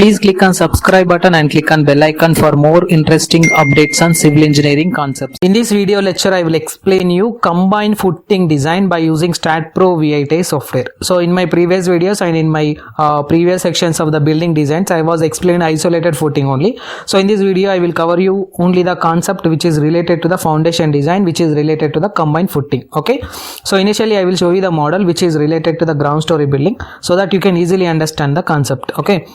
Please click on subscribe button and click on bell icon for more interesting updates on civil engineering concepts. In this video lecture, I will explain you combined footing design by using StatPro V8 software. So in my previous videos and in my previous sections of the building designs, I was explaining isolated footing only. So in this video, I will cover you only the concept which is related to the foundation design, which is related to the combined footing. Okay. So initially, I will show you the model which is related to the ground story building so that you can easily understand the concept. Okay.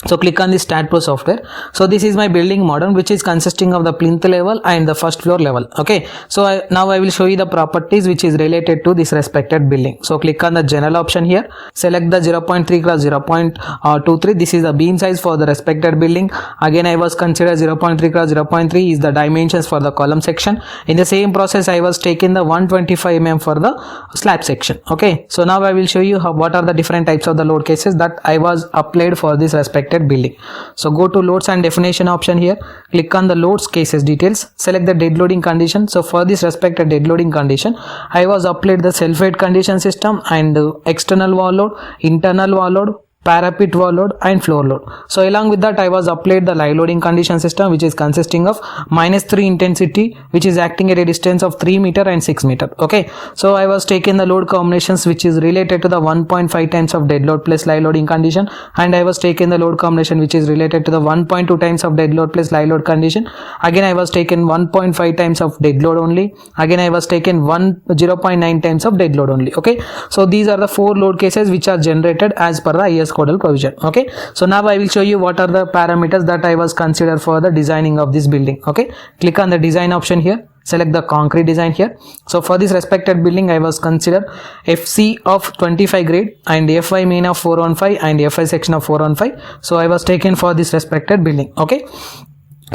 So click on the StatPro software. So this is my building model which is consisting of the plinth level and the first floor level. Okay. So now I will show you the properties which is related to this respected building. So click on the general option here. Select the 0.3 cross 0.23. This is the beam size for the respected building. Again, I was consider 0.3 cross 0.3 is the dimensions for the column section. In the same process, I was taking the 125 mm for the slab section. Okay. So now I will show you what are the different types of the load cases that I was applied for this respected building. So go to loads and definition option here, click on the loads cases details, select the dead loading condition. So for this respected dead loading condition, I was applied the self-weight condition system and external wall load, internal wall load, parapet wall load and floor load. So along with that, I was applied the live loading condition system which is consisting of -3 intensity which is acting at a distance of 3 meter and 6 meter. Okay. So I was taking the load combinations which is related to the 1.5 times of dead load plus live loading condition, and I was taking the load combination which is related to the 1.2 times of dead load plus live load condition. Again, I was taking 1.5 times of dead load only. Again, I was taking 0.9 times of dead load only. Okay. So these are the 4 load cases which are generated as per the IS codal provision. Okay. So now I will show you what are the parameters that I was considered for the designing of this building. Okay. Click on the design option here. Select the concrete design here. So for this respected building, I was considered FC of 25 grade and FI main of 415 and FI section of 415. So I was taken for this respected building. Okay.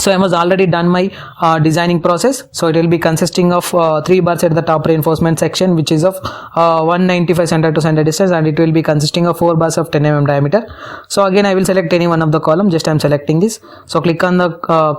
So I was already done my designing process. So it will be consisting of 3 bars at the top reinforcement section which is of 195 center to center distance, and it will be consisting of 4 bars of 10 mm diameter. So again, I will select any one of the column. Just I am selecting this. So click on the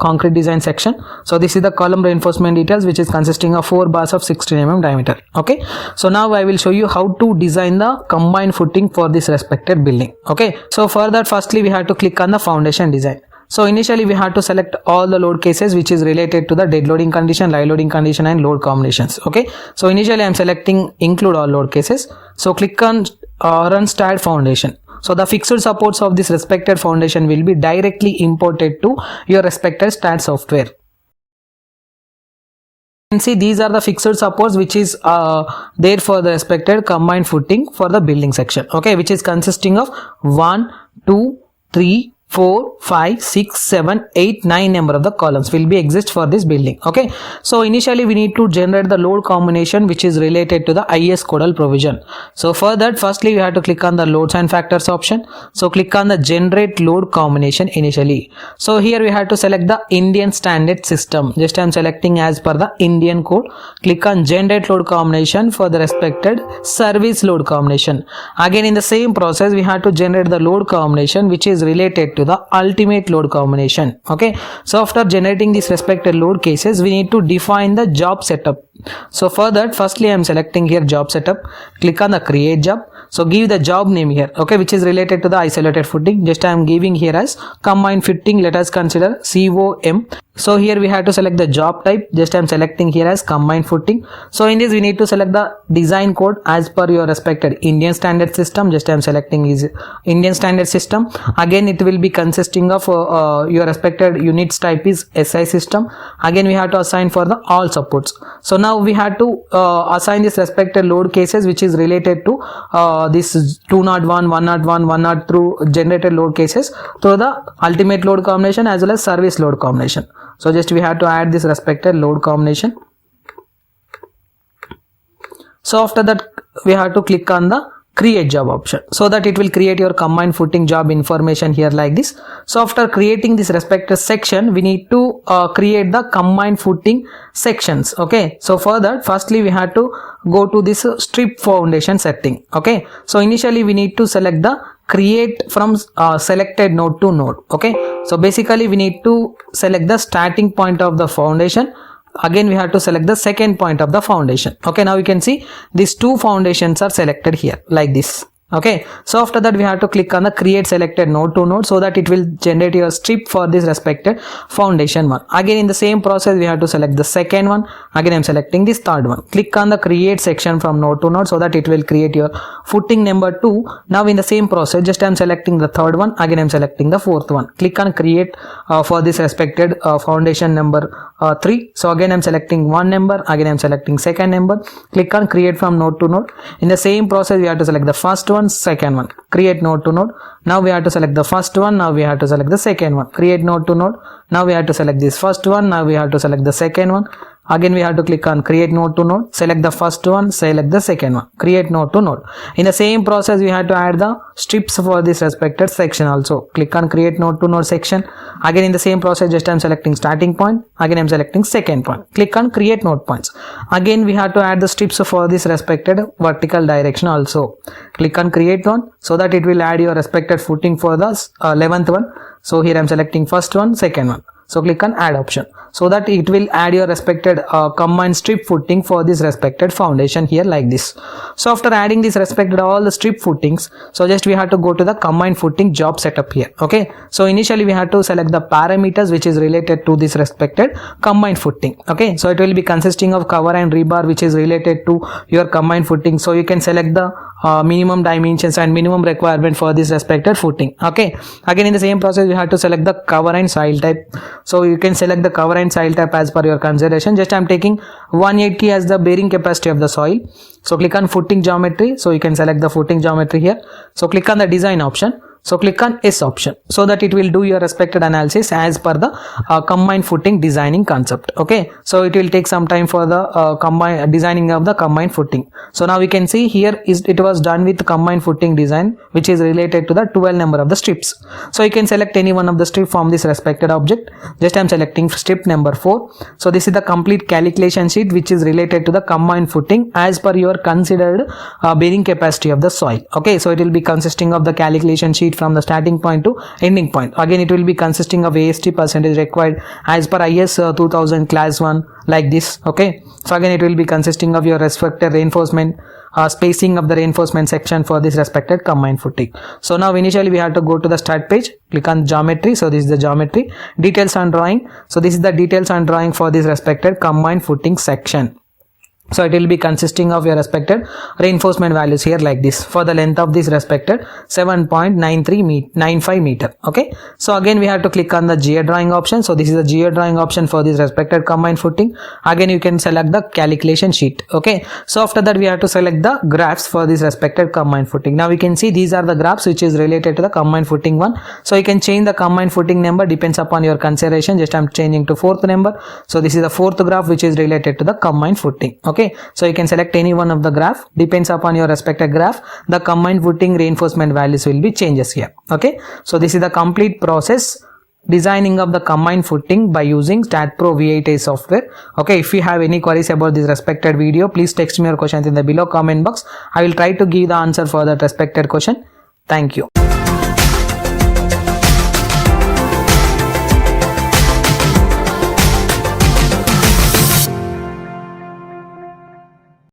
concrete design section. So this is the column reinforcement details which is consisting of 4 bars of 16 mm diameter. Okay. So now I will show you how to design the combined footing for this respected building. Okay. So for that, firstly we have to click on the foundation design. So initially we have to select all the load cases which is related to the dead loading condition, live loading condition and load combinations. Okay. So initially I am selecting include all load cases. So click on run stat foundation. So the fixed supports of this respected foundation will be directly imported to your respected stat software. You can see these are the fixed supports which is there for the respected combined footing for the building section. Okay. Which is consisting of 1, 2, 3, 4, 5, 6, 7, 8, 9 number of the columns will be exist for this building. Okay. So initially we need to generate the load combination which is related to the IS codal provision. So for that, firstly we have to click on the loads and factors option. So click on the generate load combination initially. So here we have to select the Indian standard system. Just I am selecting as per the Indian code. Click on generate load combination for the respected service load combination. Again, in the same process we have to generate the load combination which is related to the ultimate load combination. Okay. So after generating these respected load cases, we need to define the job setup. So for that, firstly I am selecting here job setup. Click on the create job. So give the job name here. Okay. Which is related to the isolated footing. Just I am giving here as combined footing. Let us consider COM. So here we have to select the job type. Just I am selecting here as combined footing. So in this we need to select the design code as per your respected Indian standard system. Just I am selecting is Indian standard system. Again, it will be consisting of your respected units type is SI system. Again, we have to assign for the all supports. So now we have to assign this respected load cases which is related to this 201, 101, 102 generated load cases through the ultimate load combination as well as service load combination. So just we have to add this respected load combination. So after that, we have to click on the create job option so that it will create your combined footing job information here like this. So after creating this respective section, we need to create the combined footing sections. Okay. So for that, firstly we have to go to this strip foundation setting. Okay. So initially we need to select the create from selected node to node. Okay. So basically we need to select the starting point of the foundation. Again we have to select the second point of the foundation. Okay. Now you can see these 2 foundations are selected here like this. Okay, so after that we have to click on the create selected node to node so that it will generate your strip for this respected foundation one. Again in the same process we have to select the second one. Again I'm selecting this third one. Click on the create section from node to node so that it will create your footing number 2. Now in the same process just I'm selecting the third one. Again I'm selecting the fourth one. Click on create for this respected foundation number 3. So again I'm selecting one number. Again I'm selecting second number. Click on create from node to node. In the same process we have to select the first one, second one, create node to node. Now we have to select the first one. Now we have to select the second one, create node to node. Now we have to select this first one. Now we have to select the second one. Again we have to click on create node to node, select the first one, select the second one, create node to node. In the same process we have to add the strips for this respected section also. Click on create node to node section. Again in the same process just I'm selecting starting point. Again I'm selecting second point. Click on create node points. Again we have to add the strips for this respected vertical direction also. Click on create one so that it will add your respected footing for the 11th one. So here I'm selecting first one, second one. So click on add option so that it will add your respected combined strip footing for this respected foundation here like this. So after adding this respected all the strip footings, so just we have to go to the combined footing job setup here. Okay, so initially we have to select the parameters which is related to this respected combined footing. Okay, so it will be consisting of cover and rebar which is related to your combined footing. So you can select the minimum dimensions and minimum requirement for this respected footing. Okay, again in the same process we have to select the cover and soil type. So you can select the cover and soil type as per your consideration. Just I'm taking 180 as the bearing capacity of the soil. So click on footing geometry. So you can select the footing geometry here. So click on the design option. So click on S option so that it will do your respected analysis as per the combined footing designing concept. Okay, so it will take some time for the combined designing of the combined footing. So now we can see here it was done with combined footing design which is related to the 12 number of the strips. So you can select any one of the strip from this respected object. Just I'm selecting strip number 4. So this is the complete calculation sheet which is related to the combined footing as per your considered bearing capacity of the soil. Okay, so it will be consisting of the calculation sheet from the starting point to ending point. Again it will be consisting of AST percentage required as per IS 2000 class 1 like this. Okay, so again it will be consisting of your respected reinforcement spacing of the reinforcement section for this respected combined footing. So now initially we have to go to the start page, click on geometry. So this is the geometry, details on drawing. So this is the details on drawing for this respected combined footing section. So it will be consisting of your respected reinforcement values here like this for the length of this respected 7.95 meter. Okay, so again we have to click on the geodrawing option. So this is the geodrawing option for this respected combined footing. Again you can select the calculation sheet. Okay, so after that we have to select the graphs for this respected combined footing. Now we can see these are the graphs which is related to the combined footing one. So you can change the combined footing number, depends upon your consideration. Just I'm changing to 4th number. So this is the 4th graph which is related to the combined footing. Okay, so you can select any one of the graph, depends upon your respective graph. The combined footing reinforcement values will be changes here. Okay, so this is the complete process designing of the combined footing by using StatPro V8A software. Okay, if you have any queries about this respected video, please text me your questions in the below comment box. I will try to give the answer for that respected question. Thank you.